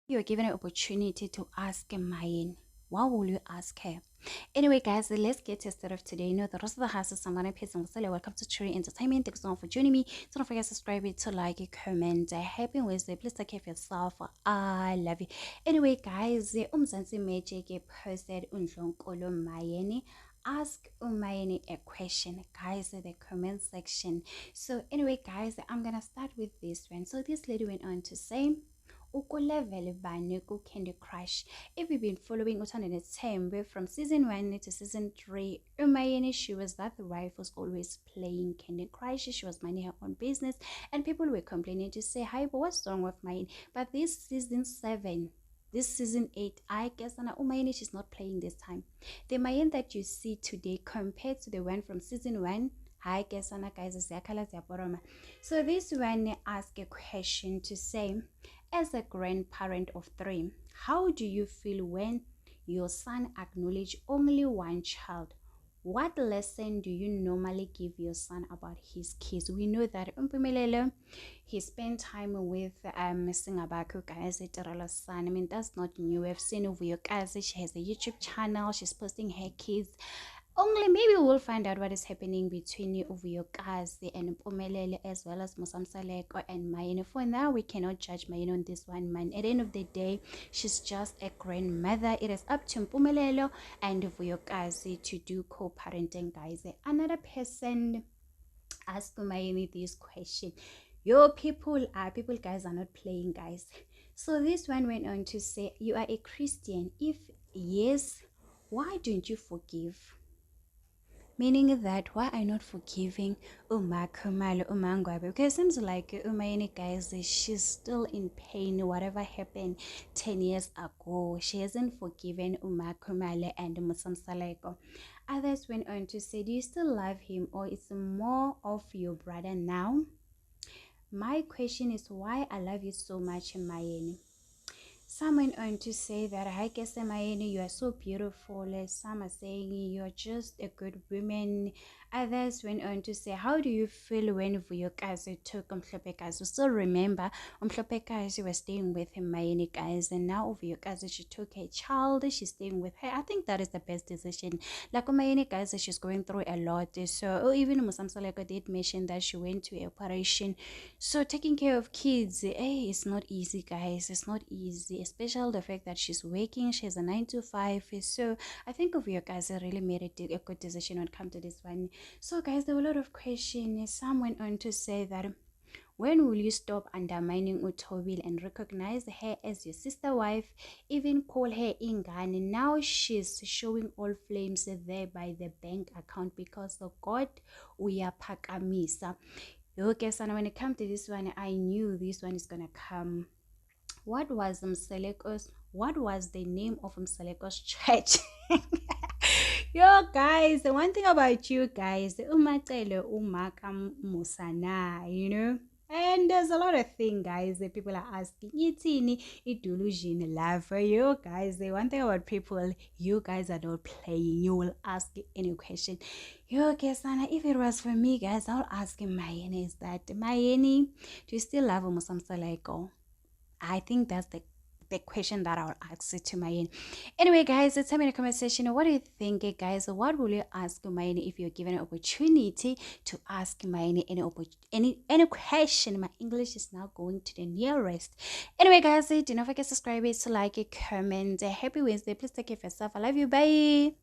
You're given an opportunity to ask Mayeni. What will you ask her? Anyway, guys, let's get started today. You know, the rest of the house is I'm gonna pay some. Welcome to Tree Entertainment. Thanks so much for joining me. So don't forget to subscribe it, to like it, comment. Happy Wednesday. Please take care of yourself. I love you. Anyway, guys, Umzansi Magic posted Unhlonkolo Mayeni. Ask Umayeni a question, guys, in the comment section. So anyway, guys, I'm gonna start with this one. So this lady went on to say, ukulevel bani ku-Candy Crush. If you've been following Uthandane Thembe from season 1 to season 3, Mayeni, she was that wife was always playing Candy Crush. She was minding her own business, and people were complaining to say, hi, but what's wrong with Mayeni? But this season 7, this season 8, I guess Mayeni, she's not playing this time. The Mayeni that you see today compared to the one from season 1, hi, guys, ziyakhala ziyaboroma. So this one asked a question to say, as a grandparent of 3, how do you feel when your son acknowledges only one child? What lesson do you normally give your son about his kids? We know that Umpumelelo, he spent time with Singabaku guys, son. I mean, that's not new. We've seen over your guys. She has a YouTube channel. She's posting her kids. Only maybe we'll find out what is happening between Uvuyokazi and Pumelele, as well as Musamsaleko and Mayeni. For now, we cannot judge Mayeni on this one, man. At the end of the day, she's just a grandmother. It is up to Pumelelo and Uvuyokazi to do co-parenting, guys. Another person asked Mayeni this question. Your people guys are not playing, guys. So this one went on to say, you are a Christian. If yes, why don't you forgive? Meaning that why are not forgiving Khumalo Umangwabe? Because it seems like Mayeni, guys, she's still in pain. Whatever happened 10 years ago, she hasn't forgiven Khumalo and Musamsaleko. Others went on to say, do you still love him, or it's more of your brother now? My question is, why I love you so much, Mayeni? Some went on to say that, hi, guess Mayeni, you are so beautiful. Some are saying you're just a good woman. Others went on to say, how do you feel when Vuyokazi took Umhlopekazi? We still remember Umhlopekazi was staying with him, Mayeni, guys, and now Vuyokazi, she took her child, she's staying with her. I think that is the best decision. Like Mayeni, guys, she's going through a lot. So even Musamsaleko did mention that she went to an operation. So taking care of kids, hey, it's not easy, guys. It's not easy, especially the fact that she's working. She has a 9 to 5. So I think of you guys really made a good decision when it comes to this one. So guys, there were a lot of questions. Some went on to say that, when will you stop undermining Utobil and recognize her as your sister wife? Even call her Ingani. Now she's showing all flames there by the bank account because of God, we are Pakamisa. Okay, so when it comes to this one, I knew this one is gonna come. What was what was the name of Msaleko's church? Yo guys, the one thing about you guys, umatele umaka musana, you know. And there's a lot of things, guys, that people are asking. It's delusion love for you guys. The one thing about people, you guys are not playing. You will ask any question. Yo, Kesana, if it was for me, guys, I'll ask him Mayeni, is that Mayeni, do you still love Musamsaleko? I think that's the question that I'll ask to Mayeni. Anyway, guys, tell me in the comment section, what do you think, guys? What will you ask Mayeni if you're given an opportunity to ask Mayeni any question? My English is now going to the nearest. Anyway, guys, do not forget to subscribe, to like it, comment. Happy Wednesday. Please take care of yourself. I love you. Bye.